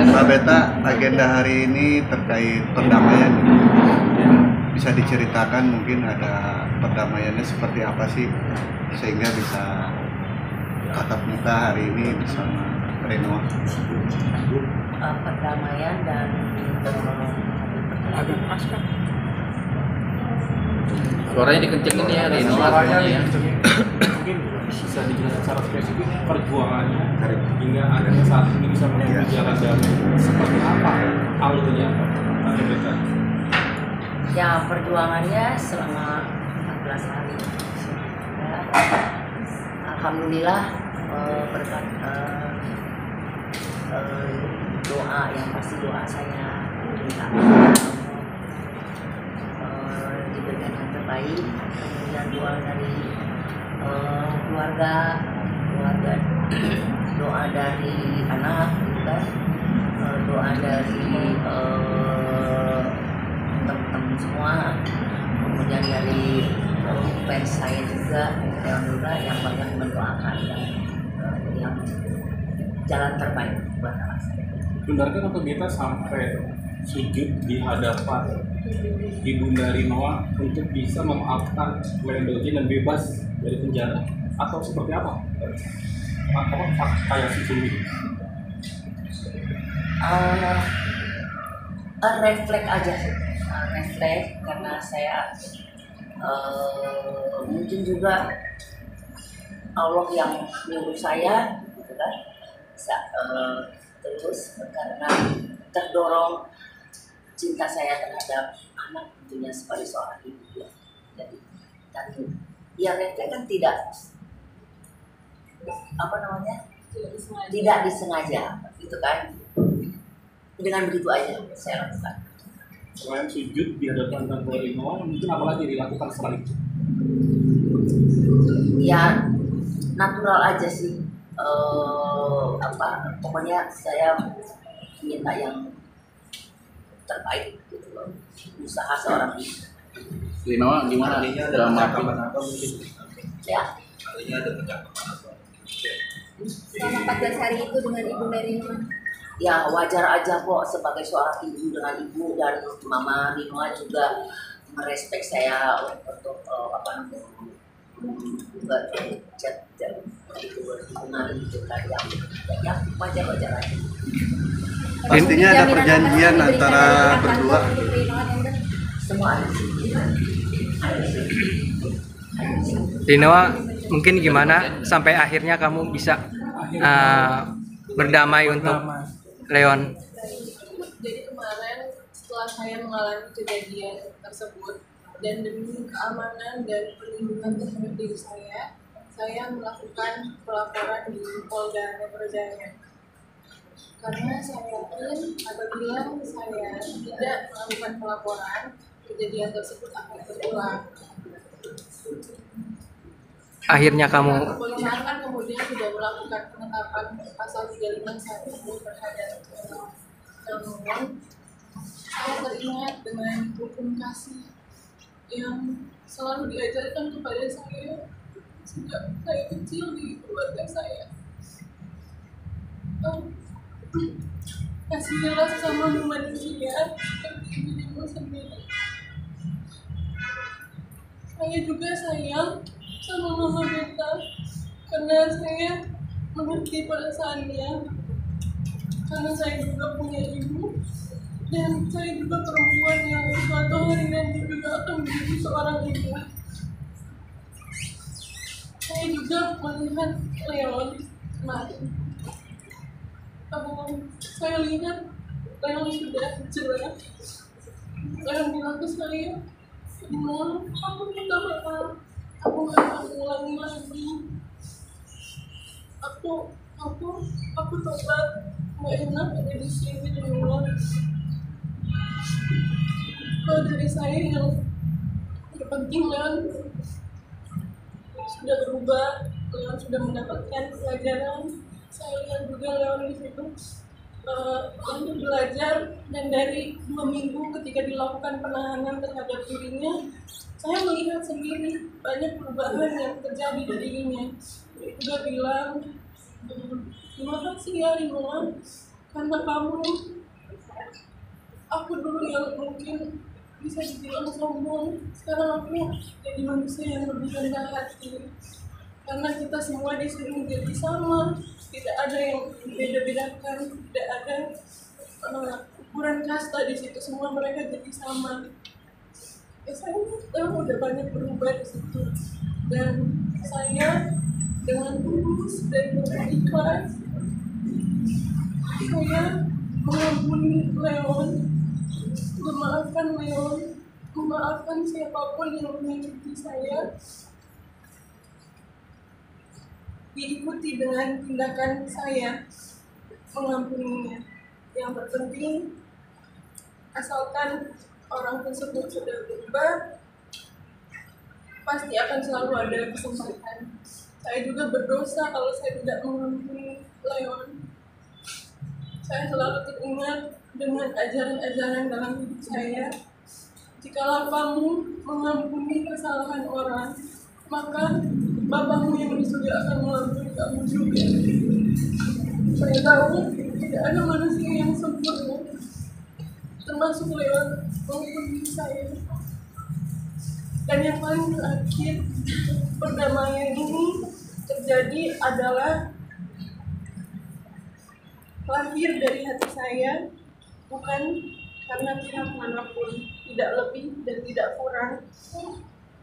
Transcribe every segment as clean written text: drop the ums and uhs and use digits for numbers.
Mbak Beta, agenda hari ini terkait perdamaian. Bisa diceritakan mungkin ada perdamaiannya seperti apa sih sehingga bisa tatap muka hari ini bersama Reno. Perdamaian dan agak keras kan? Suaranya dikencengin ya, Reno. Ya. Mungkin bisa dijelaskan secara spesifik perjuangannya hingga akhirnya saat ini bisa menempuh jalan damai seperti apa alurnya, Pak Beta? ya perjuangannya selama 14 hari. Ya, alhamdulillah berkat doa yang pasti doa saya minta diberikan yang terbaik, kemudian doa dari keluarga doa dari anak juga, doa dari teman-teman semua, kemudian dari fans saya juga yang banyak mendoakan dan yang jalan terbaik buat anak saya. Benarkah Pak Beta sampai sujud di hadapan Ibunda Rinoa untuk bisa memaafkan Wendoji dan bebas dari penjara atau seperti apa? Apa fakta yang sesungguhnya? Refleks aja sih, refleks karena saya mungkin juga Allah yang nyuruh saya gitu kan, terus karena terdorong cinta saya terhadap anak tentunya sebagai seorang ibu ya. Jadi tadi ya refleks kan tidak tidak disengaja gitu kan, dengan begitu aja saya lakukan. Selain sujud di hadapan Tante Rinoa, mungkin apa lagi dilakukan setelah itu? Ya natural aja sih, pokoknya saya minta yang terbaik gitu loh, usaha seorang ibu. Rinoa gimana? Udah maafin? Ya Artinya ada percakapan apa? Selama 14 hari itu dengan Ibu Rinoa. ya wajar aja kok sebagai seorang ibu, dengan ibu dan mama Rinoa juga merespek saya untuk juga chat dan itu berhubungan gitu kan, yang wajar aja. Intinya ada perjanjian antara berdua. Semua ada. Rinoa, mungkin gimana sampai akhirnya kamu bisa berdamai untuk Leon? Jadi kemarin setelah saya mengalami kejadian tersebut dan demi keamanan dan perlindungan terhadap diri saya melakukan pelaporan di Polda Metro Jaya. Karena saya yakin apabila saya tidak melakukan pelaporan, kejadian tersebut akan terulang. Akhirnya kamu Kepolisian kan kemudian sudah melakukan penetapan pasal 351 terhadap namun saya teringat dengan hukum kasih yang selalu diajarkan kepada saya sejak saya kecil di keluarga saya. Kasihilah sesama manusia seperti dirimu sendiri. Saya juga sayang sama Mama Beta karena saya mengerti perasaannya, karena saya juga punya ibu dan saya juga perempuan yang suatu hari nanti juga akan menjadi seorang ibu. Saya juga melihat Leon kemarin. Saya lihat Leon sudah cerah. Leon bilang ke saya, "Mama, aku minta maaf. Aku gak akan ulangi lagi. Aku tobat. Gak enak ada di sini di luar." Kalau dari saya yang terpenting Leon sudah berubah, Leon sudah mendapatkan pelajaran. Saya lihat juga Leon di situ untuk belajar, dan dari 2 minggu ketika dilakukan penahanan terhadap dirinya, saya melihat sendiri banyak perubahan yang terjadi di dirinya. Dia juga bilang, "Terima kasih ya Rinoa, karena kamu, aku dulu yang mungkin bisa dibilang sombong, sekarang aku jadi manusia yang lebih rendah hati. Karena kita semua di sini jadi sama, tidak ada yang beda-bedakan, tidak ada ukuran kasta di situ, semua mereka jadi sama. Ya, saya udah banyak berubah di situ, dan saya dengan tulus dan dengan ikhlas saya mengampuni Leon, memaafkan Leon, memaafkan siapapun yang menyakiti saya, diikuti dengan tindakan saya mengampuninya. Yang terpenting, asalkan orang tersebut sudah berubah, pasti akan selalu ada kesempatan. Saya juga berdosa kalau saya tidak mengampuni Leon. Saya selalu teringat dengan ajaran-ajaran dalam hidup saya. Jikalau kamu mengampuni kesalahan orang, maka Bapamu yang di surga akan mengampuni kamu juga. Saya tahu tidak ada manusia yang sempurna, termasuk Leon maupun diri saya. Dan yang paling terakhir, perdamaian ini terjadi adalah lahir dari hati saya, bukan karena pihak manapun, tidak lebih dan tidak kurang,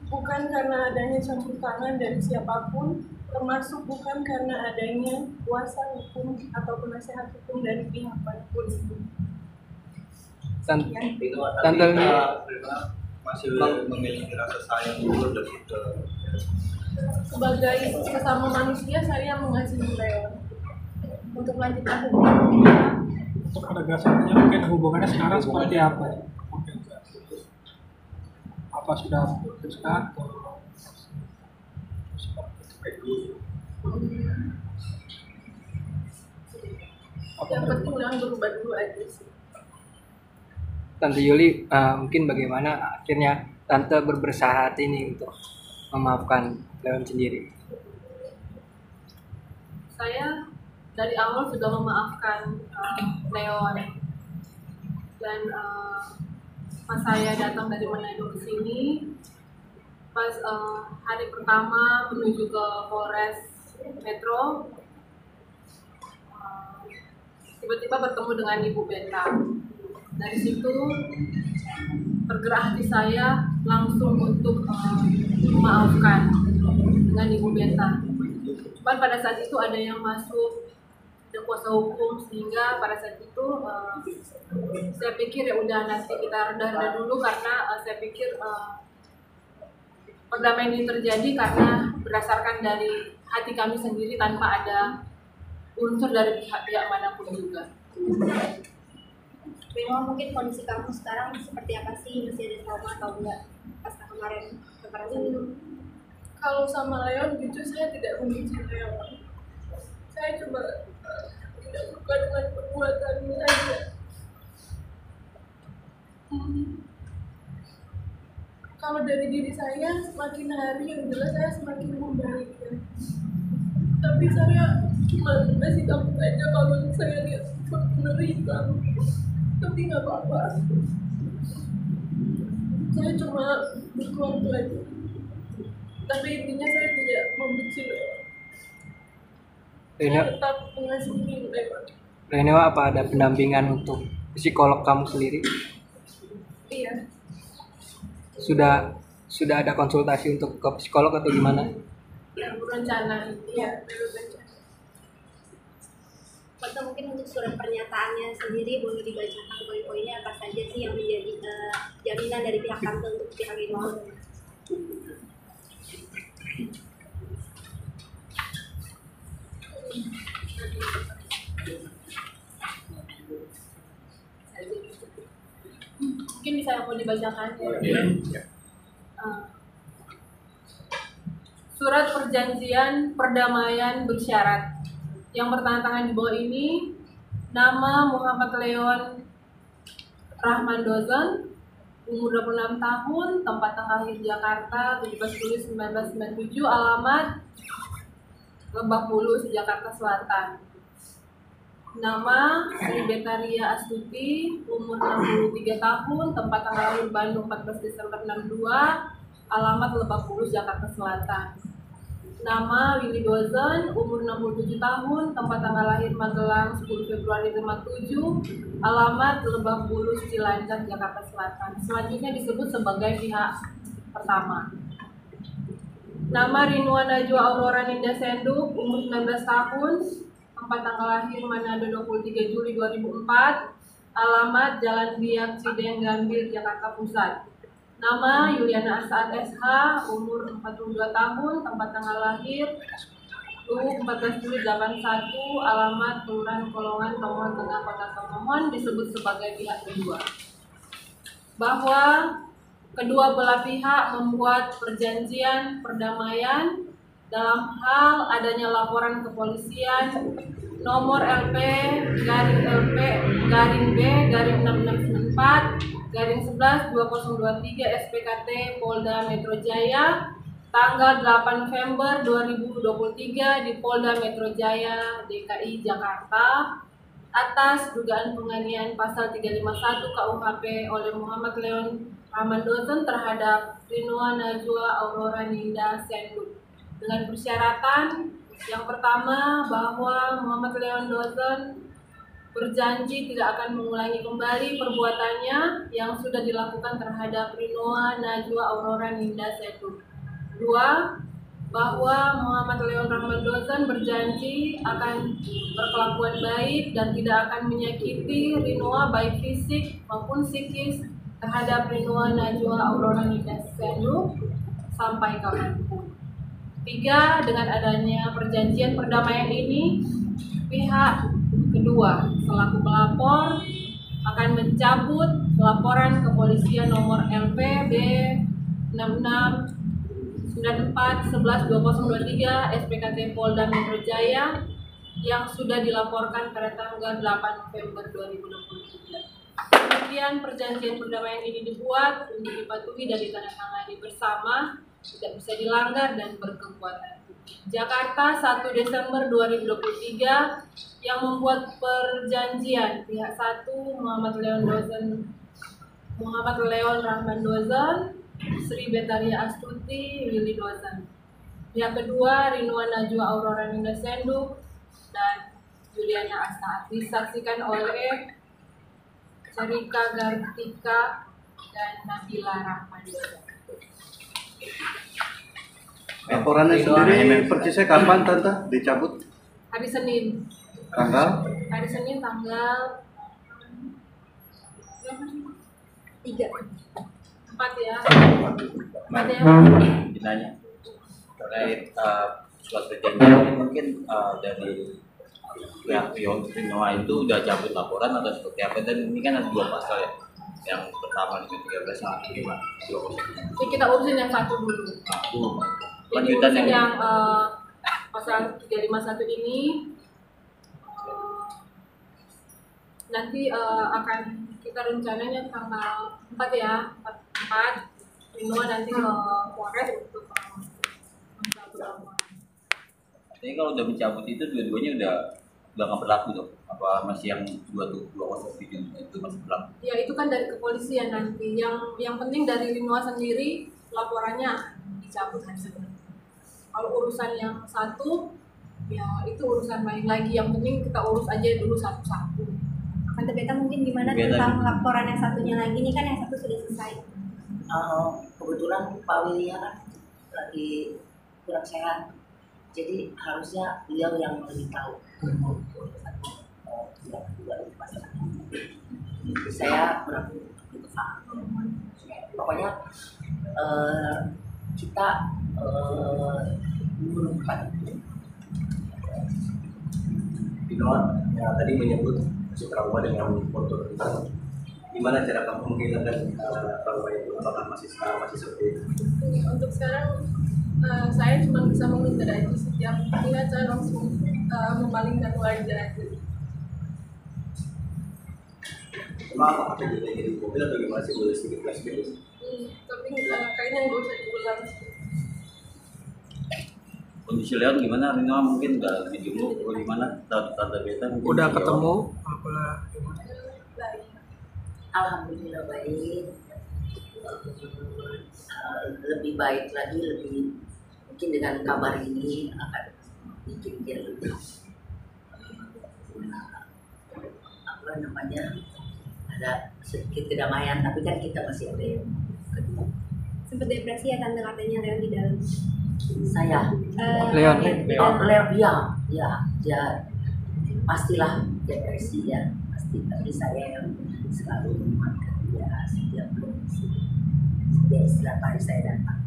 bukan karena adanya campur tangan dari siapapun, termasuk bukan karena adanya kuasa hukum atau penasehat hukum dari pihak manapun. Tante masih memiliki rasa sayang dulu dari itu. Sebagai sesama manusia, saya mengasihi Leon. Untuk lanjutan hubungan kita, Untuk penegasannya mungkin hubungannya sekarang seperti apa? Apa sudah putuskan? yang penting yang berubah dulu aja sih. Tante Yuli, mungkin bagaimana akhirnya Tante berbesar hati ini untuk memaafkan Leon sendiri? Saya dari awal sudah memaafkan Leon, dan pas saya datang dari Manado ke sini, pas hari pertama menuju ke Polres Metro, tiba-tiba bertemu dengan Ibu Beta. Dari situ tergerak hati saya langsung untuk memaafkan dengan Ibu Beta. Cuman pada saat itu ada yang masuk, ada kuasa hukum, sehingga pada saat itu saya pikir ya udah nanti kita reda dulu, karena saya pikir perdamaian ini terjadi karena berdasarkan dari hati kami sendiri tanpa ada unsur dari pihak manapun juga. Rino, mungkin kondisi kamu sekarang seperti apa sih? Masih ada trauma atau enggak pasca kemarin kekerasan itu? Kalau sama Leon, jujur saya tidak membenci Leon. Saya cuma tidak suka dengan perbuatannya aja. Kalau dari diri saya, semakin hari yang jelas saya semakin membaik ya. Tapi saya cuma masih takut aja kalau saya lihat menderita. Tapi nggak apa-apa. Saya cuma butuh waktu aja. Tapi intinya saya tidak membenci Leon. Saya tetap mengasihi Leon. Reno, apa ada pendampingan untuk psikolog kamu sendiri? Iya. Sudah ada konsultasi untuk ke psikolog atau gimana? Yang berencana, iya, berencana. Atau mungkin untuk surat pernyataannya sendiri boleh dibacakan poin-poinnya apa saja sih yang menjadi jaminan dari pihak Tante untuk pihak Rino? Mungkin bisa mau dibacakan ya. Surat perjanjian perdamaian bersyarat yang bertandatangan di bawah ini, nama Muhammad Leon Rahman Dozan, umur 26 tahun, tempat lahir Jakarta, 17 Juli 1997, alamat Lebak Bulus, Jakarta Selatan. Nama Sri Betaria Astuti, umur 63 tahun, tempat tanggal lahir Bandung 14 Desember 62, alamat Lebak Bulus, Jakarta Selatan. Nama Willy Dozen, umur 67 tahun, tempat tanggal lahir Magelang 10 Februari 57, alamat Lebak Bulus, Cilandak, Jakarta Selatan. Selanjutnya disebut sebagai pihak pertama. Nama Rinua Najwa Aurora Ninda Senduk, umur 19 tahun, tempat tanggal lahir Manado 23 Juli 2004, alamat Jalan Biak Cideng Gambir, Jakarta Pusat. Nama Yuliana Asaat SH, umur 42 tahun, tempat tanggal lahir 14 Juli 81, alamat Kelurahan Kolongan, Tomohon Tengah, Kota Tomohon, disebut sebagai pihak kedua. Bahwa kedua belah pihak membuat perjanjian perdamaian dalam hal adanya laporan kepolisian nomor LP garing B garing 6694 garing 11 2023 SPKT Polda Metro Jaya tanggal 8 November 2023 di Polda Metro Jaya DKI Jakarta atas dugaan penganiayaan pasal 351 KUHP oleh Muhammad Leon Rahman Dozen terhadap Rinua Najwa Aurora Ninda Senduk dengan persyaratan yang pertama bahwa Muhammad Leon Dozen berjanji tidak akan mengulangi kembali perbuatannya yang sudah dilakukan terhadap Rinua Najwa Aurora Ninda Senduk. Dua, bahwa Muhammad Leon Rahman Dozen berjanji akan berkelakuan baik dan tidak akan menyakiti Rinua baik fisik maupun psikis terhadap Rinua Najwa Aurora Ninda Senduk sampai kapanpun. Tiga, dengan adanya perjanjian perdamaian ini, pihak kedua selaku pelapor akan mencabut laporan kepolisian nomor LPB 6694112023 SPKT Polda Metro Jaya yang sudah dilaporkan pada tanggal 8 November 2023. Kemudian perjanjian perdamaian ini dibuat untuk dipatuhi dan ditandatangani bersama, tidak bisa dilanggar dan berkekuatan. Jakarta 1 Desember 2023 yang membuat perjanjian pihak 1 Muhammad Leon Rahman Dozen, Sri Betaria Astuti, Willy Dozen. Pihak kedua Rinua Najwa Aurora Ninda Senduk dan Yuliana Asaat disaksikan oleh Cerika Gartika dan Nabila Rahman Dozen. Laporannya sendiri persisnya kapan Tante dicabut? Hari Senin. Tanggal? Hari Senin tanggal 4 ya. 4 ya. Ditanya terkait surat perjanjian ini mungkin dari pihak Rinua itu udah cabut laporan atau seperti apa, dan ini kan ada 2 pasal ya, yang pertama dengan 13 yang gimana? Jadi kita urusin yang satu dulu. Lanjutan yang pasal 351 ini nanti akan kita rencananya tanggal 4 ya, 4 Rinua nanti ke Polres untuk mencabut laporan. Jadi kalau udah mencabut itu dua-duanya udah nggak berlaku dong? Apa masih yang 207 itu masih berlaku? Ya itu kan dari kepolisian nanti. Yang penting dari Rinua sendiri laporannya dicabut hari Senin. Kalau urusan yang satu, ya itu urusan lain lagi. Yang penting kita urus aja dulu satu-satu. Tante Beta mungkin gimana tentang laporan yang satunya lagi, ini kan yang satu sudah selesai. Kebetulan Pak Willy kan lagi kurang sehat, jadi harusnya beliau yang lebih tahu. Saya kurang begitu paham. Pokoknya kita menggunakan Rinua yang tadi menyebut masih trauma dengan foto tentang gimana cara kamu menghilangkan trauma itu, apakah masih seperti itu? Untuk sekarang saya cuma bisa menghindar aja, setiap ingat saya langsung memalingkan wajah aja. Apa jadi mobil atau gimana sih, boleh sedikit flashback? Tapi kayaknya nggak usah diulang. kondisi Leon gimana? Rinoa mungkin udah lebih dulu atau gimana? Tante Beta mungkin Udah bisa ketemu jawab. apa gimana? Alhamdulillah baik. Lebih baik lagi, lebih mungkin dengan kabar ini akan bikin dia lebih apa namanya, ada sedikit kedamaian, tapi kan kita masih ada yang kedua. Sempat depresi ya tante katanya Leon di dalam. Saya Leon. ya pastilah depresi ya pasti, tapi saya yang selalu menguatkan dia setiap hari saya datang.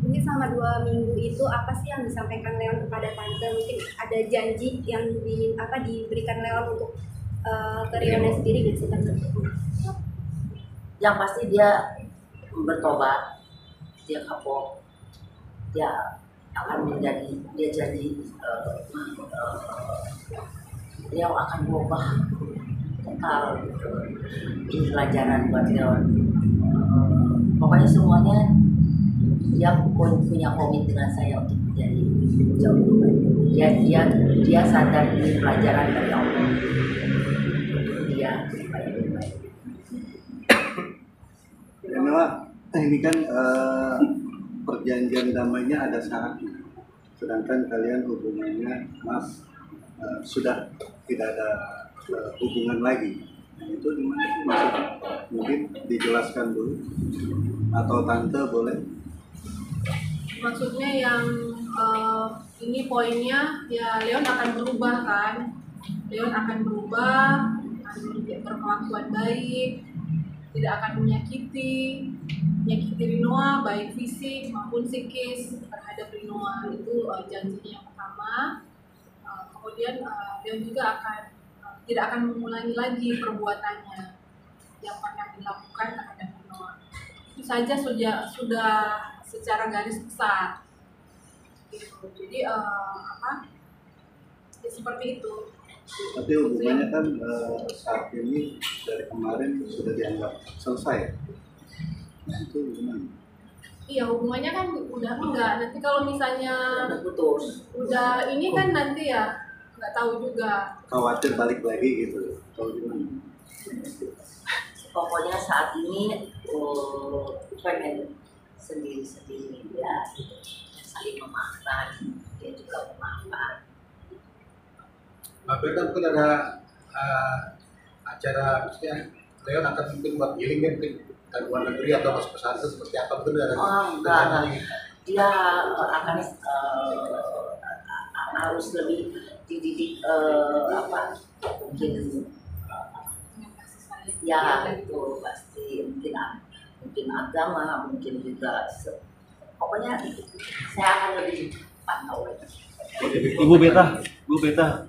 Mungkin selama 2 minggu itu apa sih yang disampaikan Leon kepada tante? Mungkin ada janji yang diberikan Leon untuk ke Rionnya sendiri nggak sih tante? Yang pasti dia bertobat, dia kapok, dia akan menjadi, dia janji dia akan berubah total. Ini pelajaran buat Leon. Pokoknya semuanya dia punya komit dengan saya untuk menjadi jauh lebih baik. Dia sadar ini pelajaran dari Allah. Dia supaya lebih baik. Rinoa, ini kan perjanjian damainya ada syaratnya, sedangkan kalian hubungannya sudah tidak ada hubungan lagi. Nah, itu gimana sih maksudnya? Mungkin dijelaskan dulu, atau tante boleh? Maksudnya yang ini poinnya ya Leon akan berubah kan, Leon akan berubah, akan berkelakuan baik, tidak akan menyakiti Rinoa baik fisik maupun psikis terhadap Rinoa. Itu janjinya yang pertama. Kemudian Leon juga tidak akan mengulangi lagi perbuatannya yang pernah dilakukan terhadap Rinoa. Itu saja sudah secara garis besar. Gitu. Jadi ya seperti itu. Tapi hubungannya kan saat ini dari kemarin sudah dianggap selesai. Nah, itu gimana? Iya, hubungannya kan udah enggak. Nanti kalau misalnya Udah putus. udah ini kan nanti ya nggak tahu juga. Khawatir balik lagi gitu, atau gimana? Pokoknya saat ini pengen sendiri-sendiri ya, gitu. Saling memaafkan, dia juga memaafkan. Tapi kan mungkin ada acara, maksudnya Leon akan mungkin buat giling mungkin ke luar negeri atau masuk pesantren seperti apa, mungkin ada Enggak. Dia akan harus lebih dididik mungkin ya itu pasti mungkin agama, mungkin juga pokoknya saya akan lebih pantau lagi. Ibu Beta,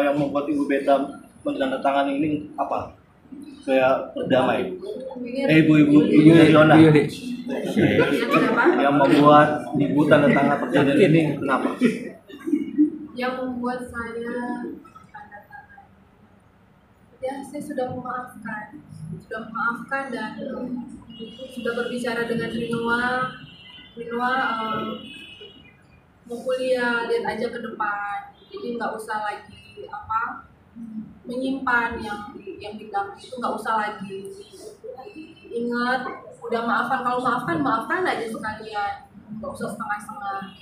yang membuat Ibu Beta menandatangani ini apa? Saya berdamai. Ibu Riona. Yang membuat Ibu tanda tangan perjanjian ini kenapa? Yang membuat saya tanda tangan, ya saya sudah memaafkan dan sudah berbicara dengan Rinoa mau kuliah, lihat aja ke depan, jadi nggak usah lagi menyimpan yang di belakang itu, nggak usah lagi. Ingat, udah maafkan aja sekalian, nggak usah setengah-setengah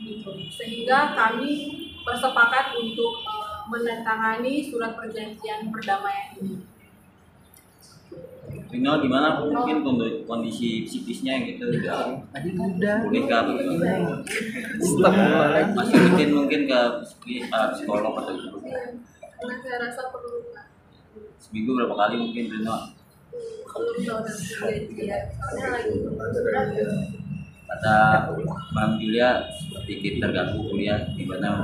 gitu. Sehingga kami bersepakat untuk menandatangani surat perjanjian perdamaian ini. Rino gimana? Mungkin kondisi psikisnya yang gitu udah pulih ke apa gitu? Masih mungkin ke psikolog atau gitu? Karena saya rasa perlu Seminggu berapa kali mungkin Rino? kalau udah ya, soalnya lagi berat. Kata Bang Julia sedikit terganggu kuliah gimana?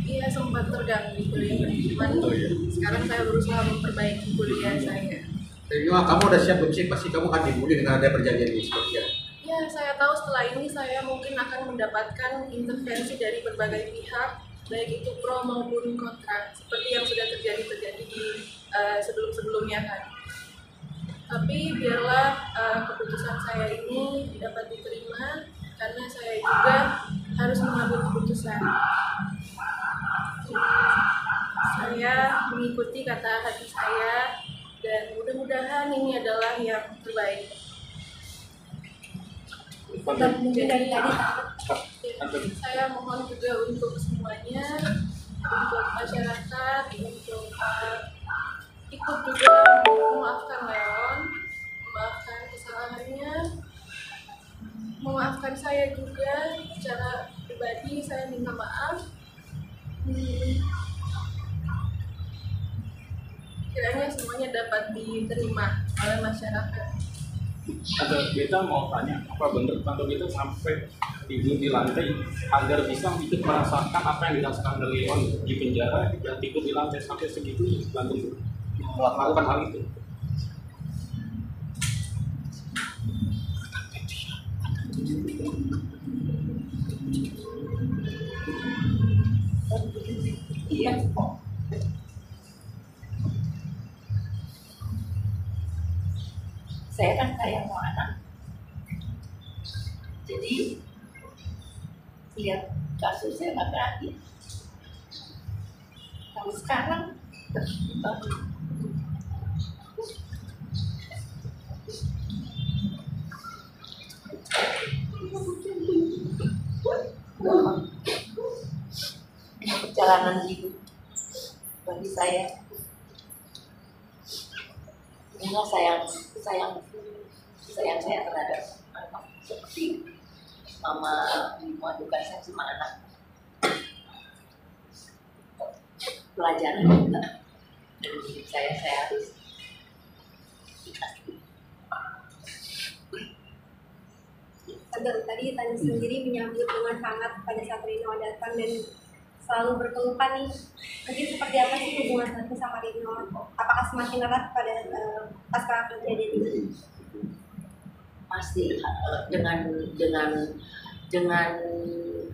Iya, sempat terganggu kuliah, cuman sekarang saya berusaha memperbaiki kuliah saya. Rino, kamu udah siap belum sih? Pasti kamu akan dibully dengan ada perjanjian ini seperti apa? Ya, saya tahu setelah ini saya mungkin akan mendapatkan intervensi dari berbagai pihak, baik itu pro maupun kontra, seperti yang sudah terjadi di sebelum-sebelumnya kan. Tapi biarlah keputusan saya ini dapat diterima karena saya juga harus mengambil keputusan. Saya mengikuti kata hati saya dan mudah-mudahan ini adalah yang terbaik. Jadi saya mohon juga untuk semuanya, untuk masyarakat, untuk ikut juga memaafkan Leon, memaafkan kesalahannya, memaafkan saya juga secara pribadi. Saya minta maaf. Kiranya semuanya dapat diterima oleh masyarakat. Tante Beta mau tanya, apa benar Tante Beta sampai tidur di lantai agar bisa ikut merasakan apa yang dirasakan Leon di penjara dan tidur di lantai sampai segitu langsung melakukan hal itu? Iya. Saya kan sayang sama anak. Jadi lihat kasusnya nggak berakhir. Kalau sekarang perjalanan hidup bagi saya. Inilah sayang saya terhadap anak, seperti mama memadukan saya sama anak. Pelajaran juga dari hidup saya harus Tadi Tanya sendiri menyambut dengan hangat pada saat Rino datang dan selalu berkeluhan nih. Mungkin seperti apa sih hubungan Tante sama Rino? Apakah semakin erat pada pasca kejadian ini? Pasti dengan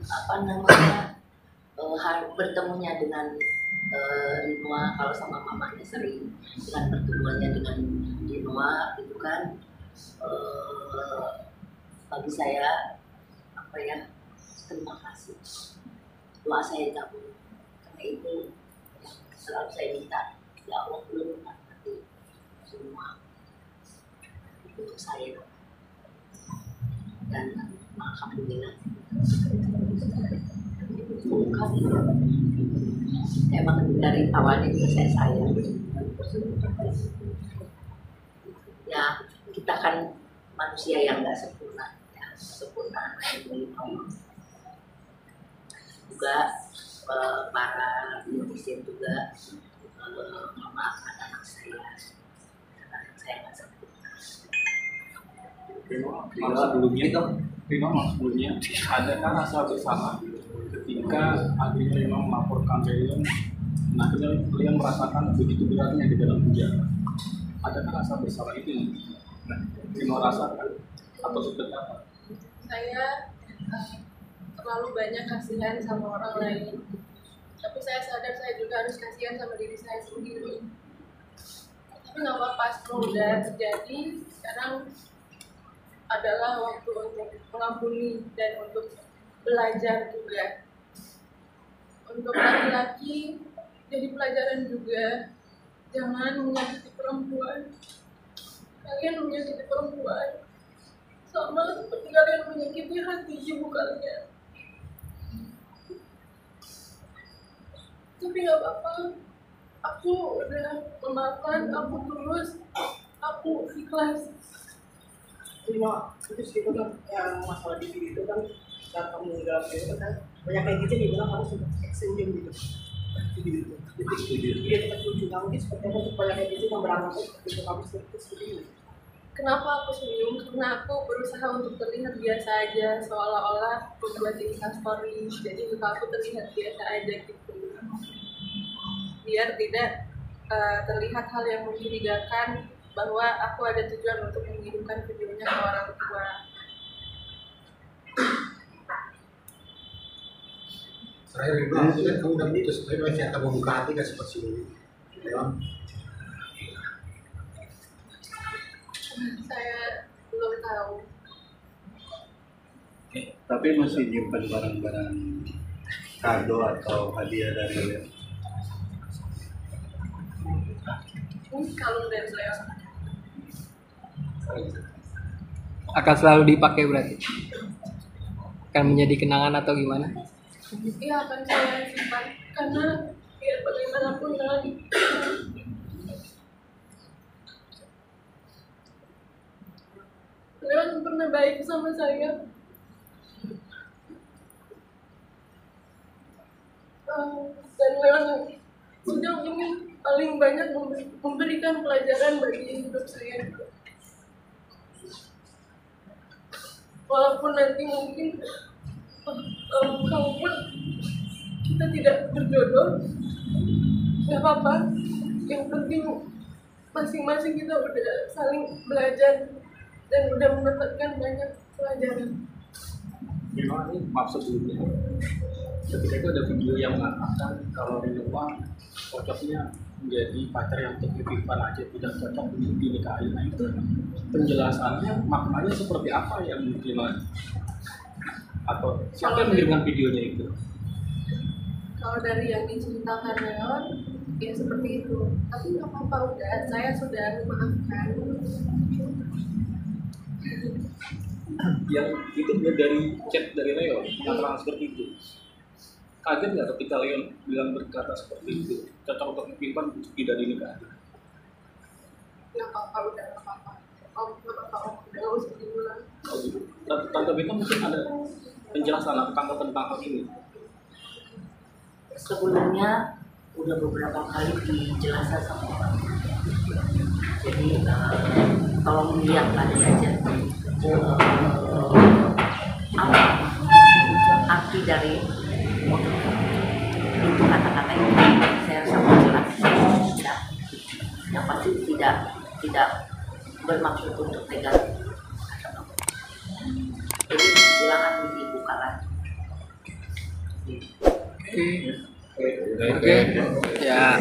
apa namanya bertemunya dengan Rinoa, kalau sama mamanya sering, dengan pertemuannya dengan Rinoa itu kan bagi saya apa ya, terima kasih, doa saya dikabul. Karena itu yang selalu saya minta, ya Allah belum nanti semua untuk saya. Dan alhamdulillah bukan emang dari awalnya juga saya sayang. Ya kita kan manusia yang nggak sempurna, ya sempurna dari Allah. Juga para netizen juga memaafkan anak saya karena anak saya nggak sempurna. Rino sebelumnya adakah rasa bersama ketika akhirnya Rino melaporkan Leon, nah akhirnya Leon merasakan begitu beratnya di dalam penjara? Adakah rasa bersalah itu Rino rasakan atau seperti apa? Saya terlalu banyak kasihan sama orang lain, tapi saya sadar saya juga harus kasihan sama diri saya sendiri. Tapi nggak apa-apa, semua udah terjadi. Sekarang adalah waktu untuk mengampuni dan untuk belajar juga. Untuk laki-laki jadi pelajaran juga, jangan menyakiti perempuan. Kalian menyakiti perempuan sama seperti kalian menyakiti hati ibu kalian. Tapi nggak apa-apa, aku udah memaafkan, aku tulus, aku ikhlas. Rino, terus gitu kan yang masalah di sini itu kan saat kamu meninggal itu kan banyak kayak gitu dibilang harus senyum gitu. Iya, tetap lucu. Nah, mungkin seperti apa untuk banyak kayak gitu yang beramal itu kamu seperti ini. Kenapa aku senyum? Karena aku berusaha untuk terlihat biasa aja, seolah-olah membuat Instastory, jadi muka aku terlihat biasa aja gitu. Biar tidak terlihat hal yang mencurigakan bahwa aku ada tujuan untuk mengirimkan videonya ke orang tua. Terakhir Rino, itu kan kamu udah putus, tapi masih akan membuka hati kan seperti ini. Leon, Saya belum tahu. Oke. tapi masih nyimpan barang-barang kado atau hadiah dari Leo. Ini kalung dari saya. Akan selalu dipakai berarti? Akan menjadi kenangan atau gimana? Iya, akan saya simpan karena biar bagaimanapun kan Leon pernah baik sama saya. Dan Leon sudah ini paling banyak memberikan pelajaran bagi hidup saya. Walaupun nanti mungkin kalaupun kita tidak berjodoh, nggak apa-apa. Yang penting masing-masing kita udah saling belajar dan udah mendapatkan banyak pelajaran. Memang ini maksud dulunya. Ketika itu ada video yang mengatakan kalau Rinoa cocoknya menjadi pacar yang tertitipan aja, tidak cocok untuk dinikahi. Nah itu penjelasannya maknanya seperti apa yang gimana? Atau siapa yang mengirimkan videonya itu? Kalau dari yang diceritakan Leon, ya seperti itu. Tapi nggak apa-apa, udah saya sudah memaafkan. Yang itu dari chat dari Leon, kata seperti itu. Kaget nggak ketika Leon bilang berkata seperti itu? Cocok untuk disimpan tidak dinikahi. Nggak apa-apa, udah nggak apa-apa. Nggak apa-apa, udah nggak usah diulang. Oh, gitu. Tante Beta mungkin ada penjelasan tentang hal ini. Sebelumnya udah beberapa kali dijelaskan sama orang. Jadi tolong lihat lagi aja apa arti dari itu kata-kata itu. Saya sangat jelas tidak, yang pasti tidak bermaksud untuk negatif. Jadi silakan dibuka lagi. Oke. Ya.